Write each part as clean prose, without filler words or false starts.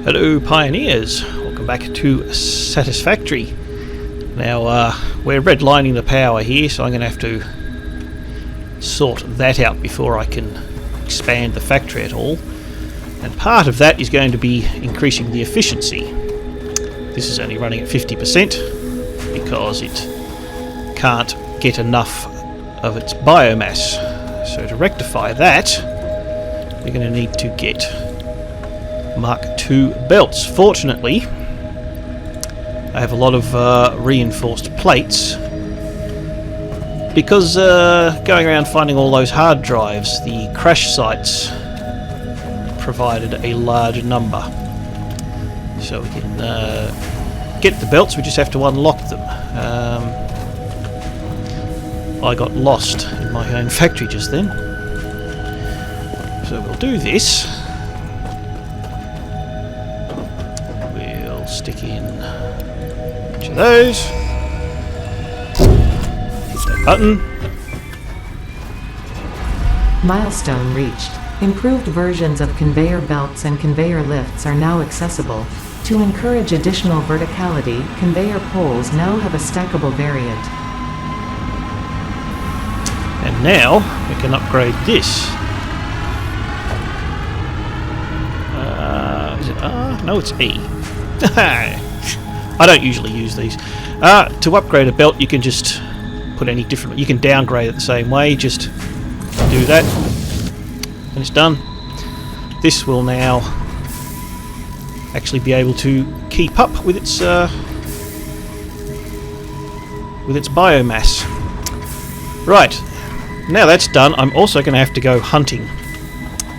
Hello Pioneers, welcome back to Satisfactory. Now we're redlining the power here, so I'm going to have to sort that out before I can expand the factory at all. And part of that is going to be increasing the efficiency. This is only running at 50% because it can't get enough of its biomass. So to rectify that, we're going to need to get Mark II belts. Fortunately, I have a lot of reinforced plates because going around finding all those hard drives, the crash sites provided a large number. So we can get the belts, we just have to unlock them. I got lost in my own factory just then. So we'll do this. We'll stick in each of those. Hit that button. Milestone reached. Improved versions of conveyor belts and conveyor lifts are now accessible. To encourage additional verticality, conveyor poles now have a stackable variant. And now we can upgrade this. Is it R? No, it's E. I don't usually use these. To upgrade a belt, you can just put any different. You can downgrade it the same way. Just do that, and it's done. This will now actually be able to keep up with its biomass. Right. Now that's done, I'm also going to have to go hunting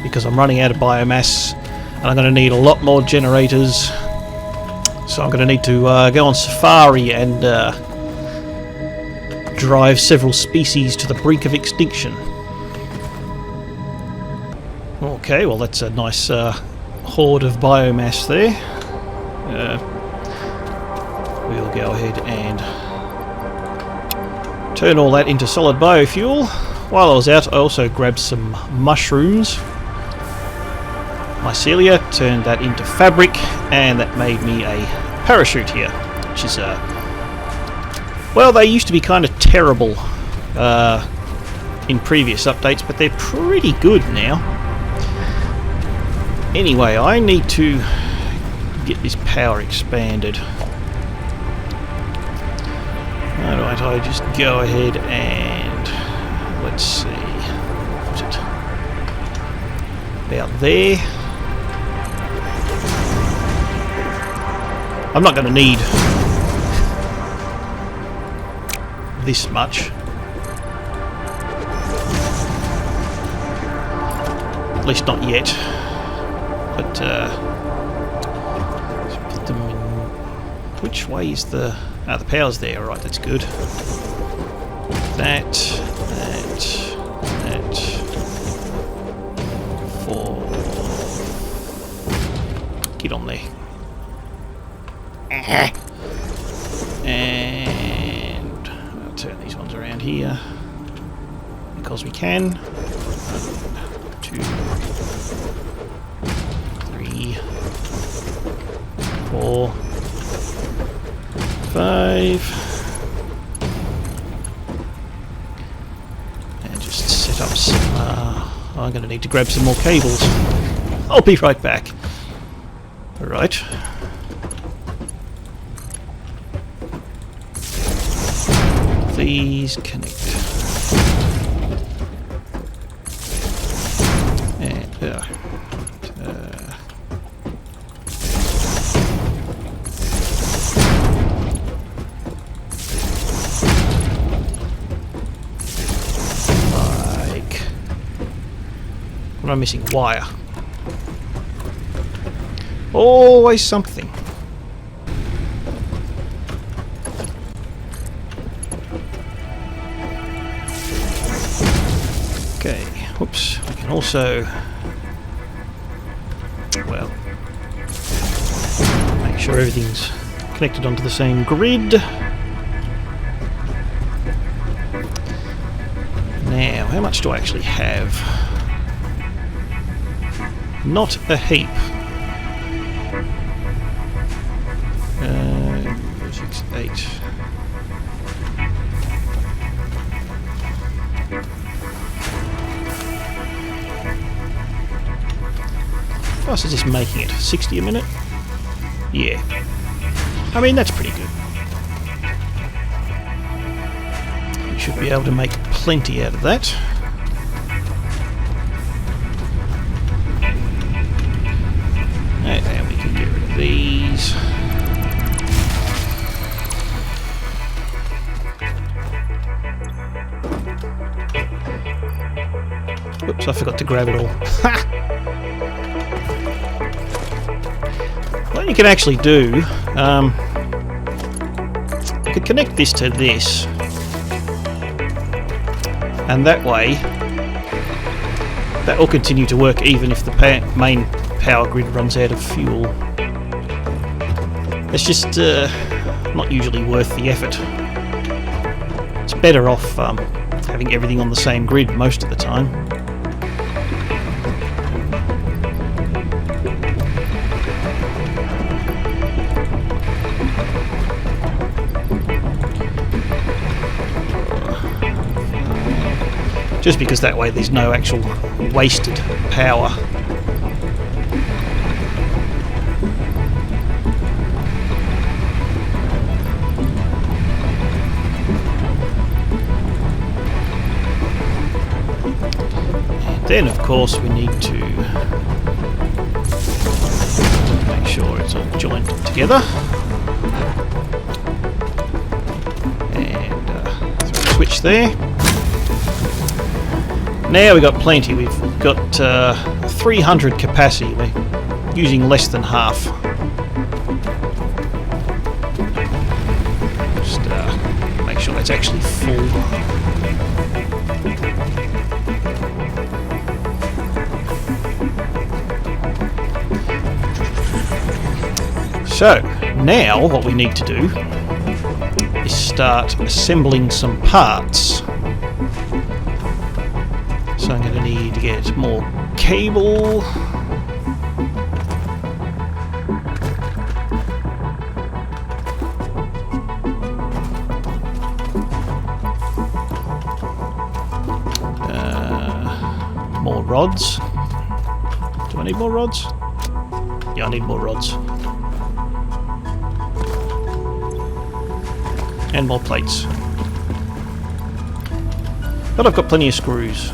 because I'm running out of biomass and I'm going to need a lot more generators. So I'm going to need to go on safari and drive several species to the brink of extinction. Okay, well that's a nice horde of biomass there. We'll go ahead and turn all that into solid biofuel. While I was out, I also grabbed some mushrooms, mycelia, turned that into fabric, and that made me a parachute here, which is well, they used to be kind of terrible in previous updates, but they're pretty good now. Anyway, I need to get this power expanded. Alright, I just go ahead and let's see, what's it? About there. I'm not going to need this much. At least not yet. But let's put them in. Which way is the? Ah, the power's there. Alright, that's good. That. 4. Get on there. And I'll turn these ones around here because we can. 1, 2, 3, 4, 5. Up some, I'm going to need to grab some more cables. I'll be right back. Alright. These connect. And, what am I missing? Wire. Always something. Okay, whoops. I can also, well, make sure everything's connected onto the same grid. Now, how much do I actually have? Not a heap. How fast is this making it? 60 a minute? Yeah. I mean, that's pretty good. You should be able to make plenty out of that. And we can get rid of these. Whoops, I forgot to grab it all. What you can actually do, you could connect this to this, and that way that will continue to work even if the main power grid runs out of fuel. It's just not usually worth the effort. It's better off having everything on the same grid most of the time. Just because that way there's no actual wasted power. And then of course we need to make sure it's all joined together. And throw a switch there. Now we've got plenty. We've got 300 capacity. We're using less than half. Just make sure that's actually full. So now what we need to do is start assembling some parts. So I'm going to need to get more cable. More rods. Do I need more rods? Yeah, I need more rods. And more plates. But I've got plenty of screws.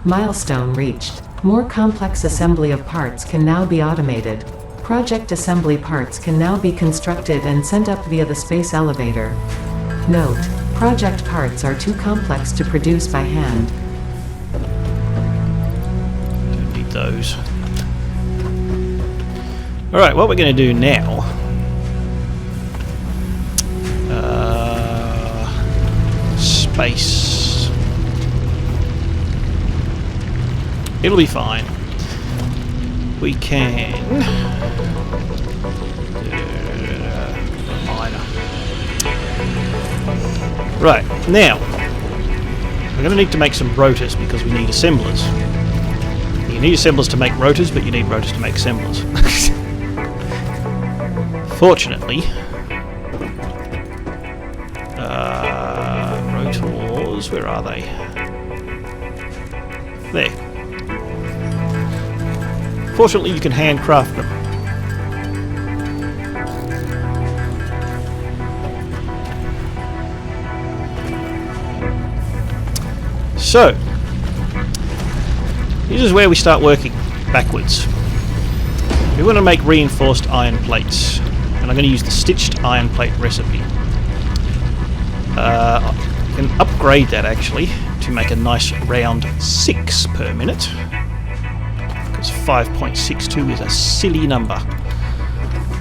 Milestone reached. More complex assembly of parts can now be automated. Project assembly parts can now be constructed and sent up via the space elevator. Note: project parts are too complex to produce by hand. Don't need those. Alright, what we're going to do now... space. It'll be fine. We can... Right, now we're going to need to make some rotors because we need assemblers. You need assemblers to make rotors, but you need rotors to make assemblers. Fortunately, rotors, where are they? There. Fortunately, you can handcraft them. So, this is where we start working backwards. We want to make reinforced iron plates, and I'm going to use the stitched iron plate recipe. I can upgrade that actually to make a nice round 6 per minute. 5.62 is a silly number.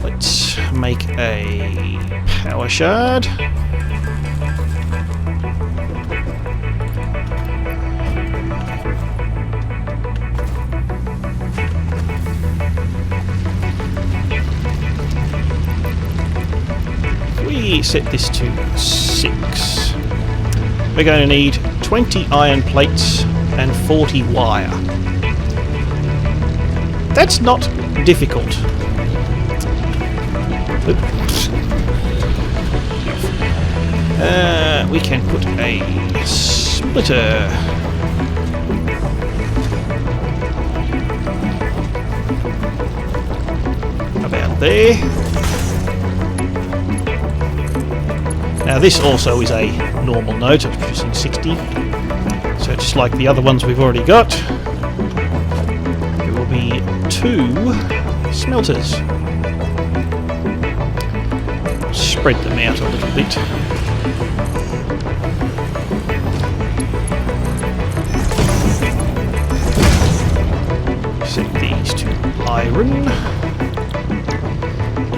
Let's make a power shard. set this to 6. We're going to need 20 iron plates and 40 wire. That's not difficult. Oops. We can put a splitter. About there. Now this also is a normal node, so it's producing 60. So just like the other ones we've already got, there will be 2 smelters. Spread them out a little bit. Set these to iron.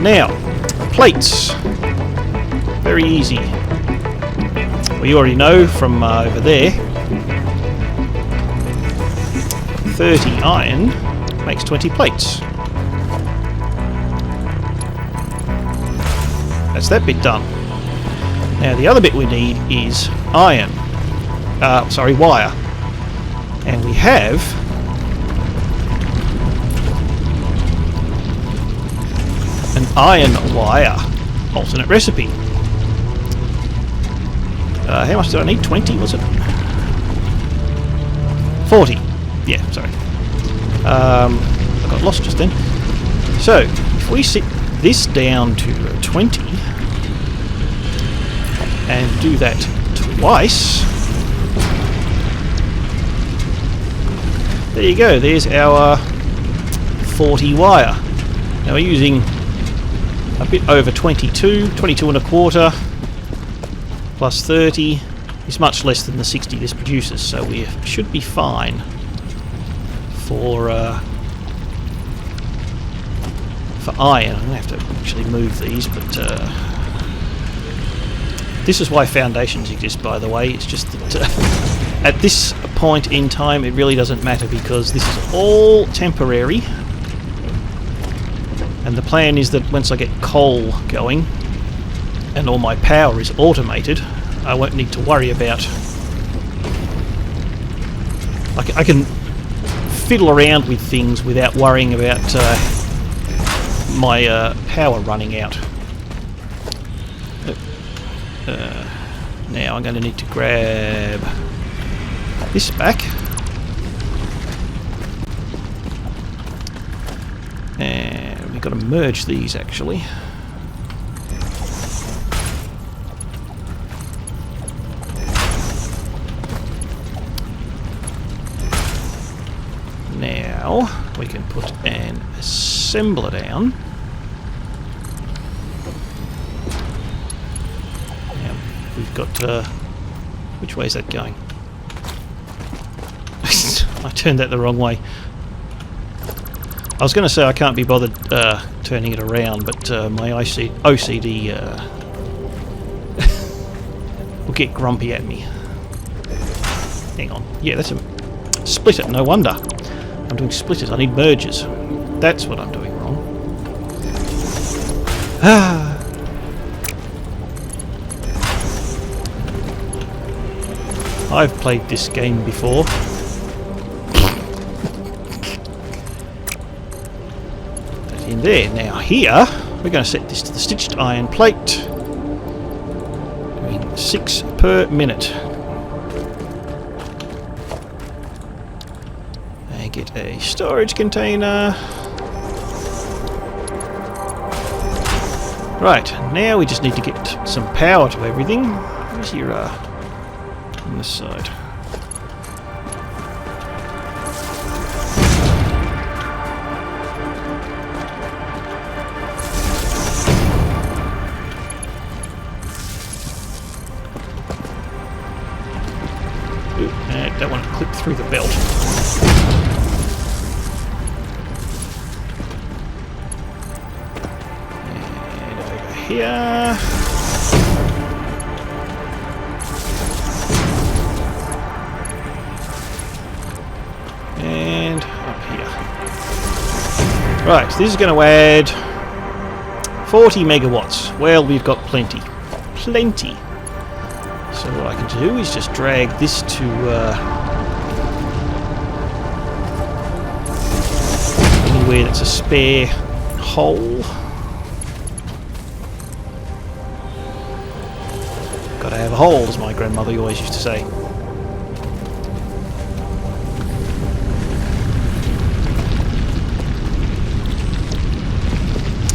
Now, plates. Very easy. We already know from over there, 30 iron makes 20 plates. That's that bit done. Now the other bit we need is wire. And we have an iron wire alternate recipe. How much did I need? 20, was it? 40. Yeah, sorry. I got lost just then. So, if we set this down to 20 and do that twice, there you go, there's our 40 wire. Now we're using a bit over 22 and a quarter plus 30 is much less than the 60 this produces, so we should be fine for iron. I'm going to have to actually move these, but this is why foundations exist, by the way. It's just that at this point in time it really doesn't matter, because this is all temporary, and the plan is that once I get coal going and all my power is automated, I won't need to worry about... I can fiddle around with things without worrying about my power running out. Now I'm going to need to grab this back. And we've got to merge these actually. Now we can put an assembler down. Now we've got... which way is that going? I turned that the wrong way. I was going to say I can't be bothered turning it around, but my OCD will get grumpy at me. Hang on. Yeah, that's a splitter. No wonder. I'm doing splitters. I need mergers. That's what I'm doing wrong. I've played this game before. That in there. Now here, we're going to set this to the stitched iron plate. Doing 6 per minute. Get a storage container. Right, now we just need to get some power to everything. Where's your on this side? Ooh, I don't want to clip through the belt. Here. And up here. Right, this is going to add 40 megawatts. Well, we've got plenty. plenty. So what I can do is just drag this to anywhere that's a spare hole. Gotta have a hole, as my grandmother always used to say.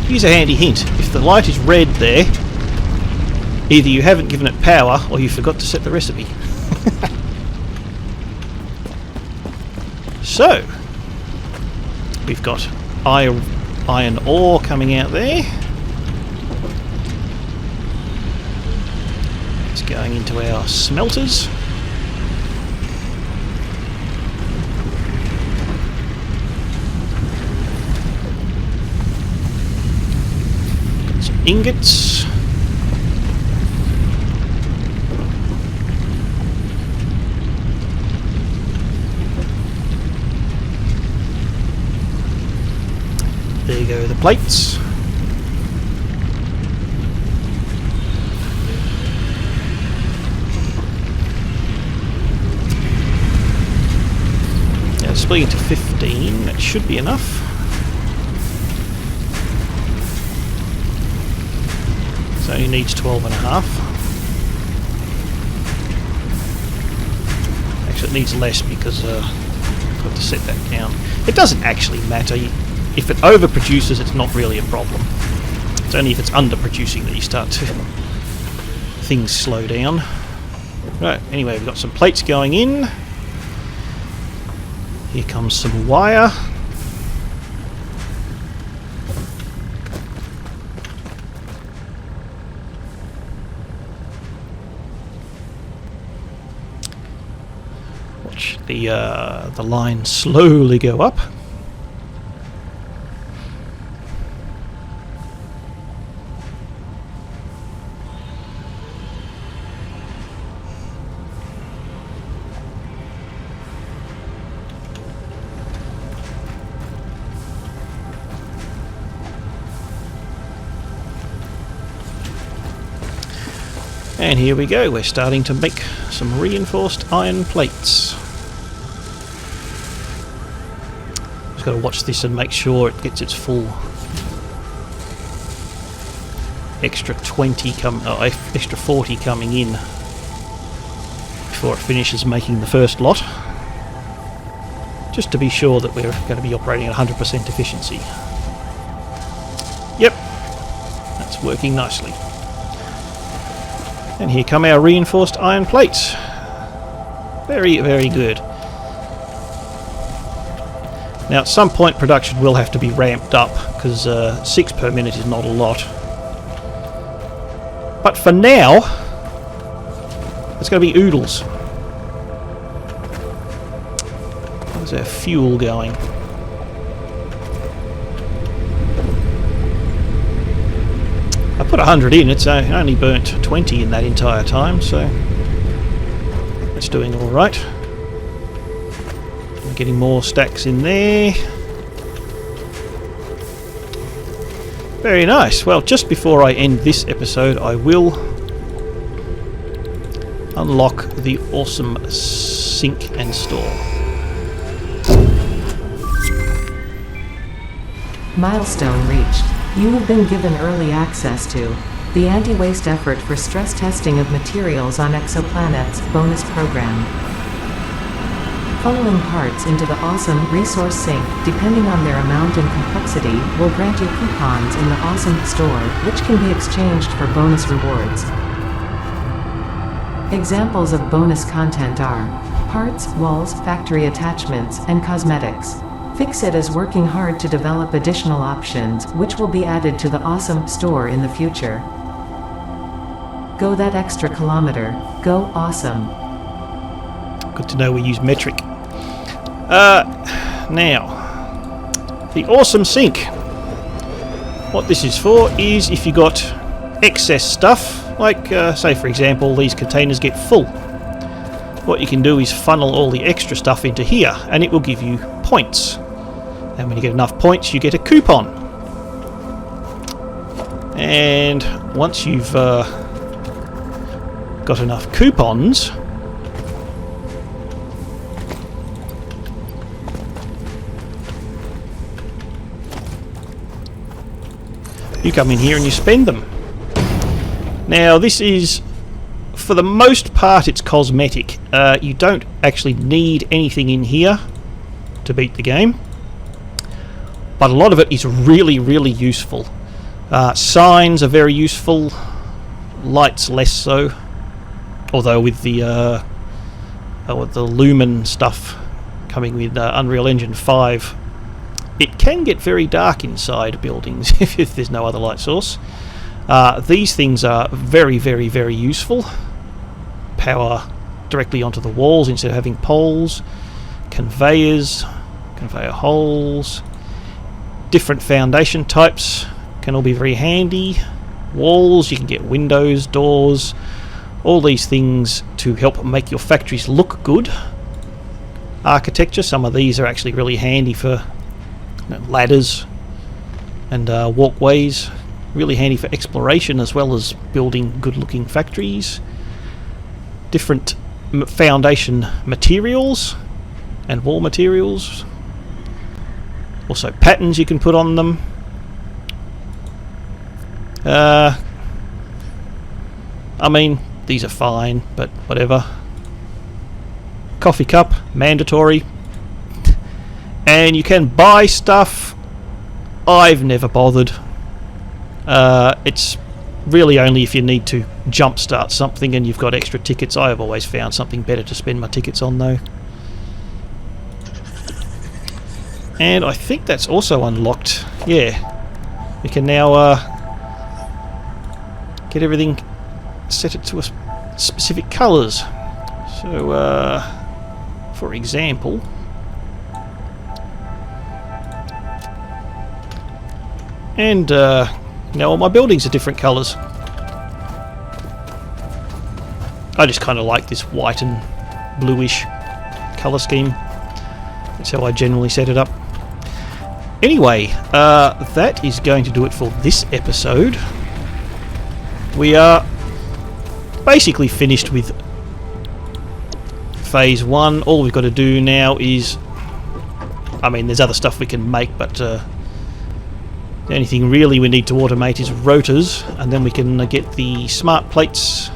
Here's a handy hint. If the light is red there, either you haven't given it power or you forgot to set the recipe. So, we've got iron ore coming out there. It's going into our smelters. Got some ingots. There you go, the plates. Now split into 15, that should be enough. So it only needs 12 and a half. Actually it needs less because I've got to set that down. It doesn't actually matter. If it overproduces, it's not really a problem. It's only if it's underproducing that you start to things slow down. Right, anyway, we've got some plates going in. Here comes some wire. Watch the line slowly go up. And here we go, we're starting to make some reinforced iron plates. Just got to watch this and make sure it gets its full extra 40 coming in before it finishes making the first lot. Just to be sure that we're going to be operating at 100% efficiency. Yep, that's working nicely. And here come our reinforced iron plates. Very, very good. Now at some point production will have to be ramped up because 6 per minute is not a lot. But for now, it's going to be oodles. How's our fuel going? I put 100 in, it's only burnt 20 in that entire time, so it's doing alright. We're getting more stacks in there. Very nice. Well, just before I end this episode, I will unlock the awesome sink and store. Milestone reached. You have been given early access to the Anti-Waste Effort for Stress Testing of Materials on Exoplanets bonus program. Funneling parts into the awesome resource sink, depending on their amount and complexity, will grant you coupons in the awesome store, which can be exchanged for bonus rewards. Examples of bonus content are parts, walls, factory attachments, and cosmetics. Fixit is working hard to develop additional options, which will be added to the awesome store in the future. Go that extra kilometer. Go awesome. Good to know we use metric. Now, the awesome sink. What this is for is if you got excess stuff, like say for example these containers get full. What you can do is funnel all the extra stuff into here and it will give you points. And when you get enough points you get a coupon. And once you've got enough coupons, you come in here and you spend them. Now this is, for the most part, it's cosmetic. You don't actually need anything in here to beat the game, but a lot of it is really, really useful. Signs are very useful, lights less so, although with the lumen stuff coming with Unreal Engine 5, it can get very dark inside buildings if there's no other light source. These things are very, very, very useful. Power directly onto the walls instead of having poles. Conveyors, conveyor holes, different foundation types can all be very handy. Walls, you can get windows, doors, all these things to help make your factories look good. Architecture, some of these are actually really handy for ladders and walkways. Really handy for exploration as well as building good looking factories. Different foundation materials and wall materials. Also patterns you can put on them. I mean, these are fine, but whatever. Coffee cup, mandatory. And you can buy stuff. I've never bothered. It's really only if you need to jumpstart something and you've got extra tickets. I have always found something better to spend my tickets on though. And I think that's also unlocked. Yeah. We can now get everything set it to a specific colours. So, for example, and now all my buildings are different colours. I just kind of like this white and bluish colour scheme. That's how I generally set it up. Anyway, that is going to do it for this episode. We are basically finished with phase 1. All we've got to do now is, I mean, there's other stuff we can make, but the only thing really we need to automate is rotors, and then we can get the smart plates,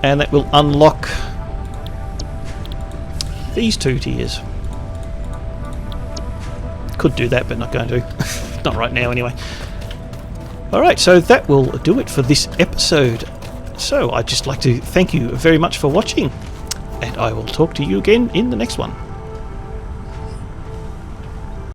and that will unlock these 2 tiers. Could do that, but not going to. Not right now anyway. Alright, so that will do it for this episode. So I'd just like to thank you very much for watching, and I will talk to you again in the next one.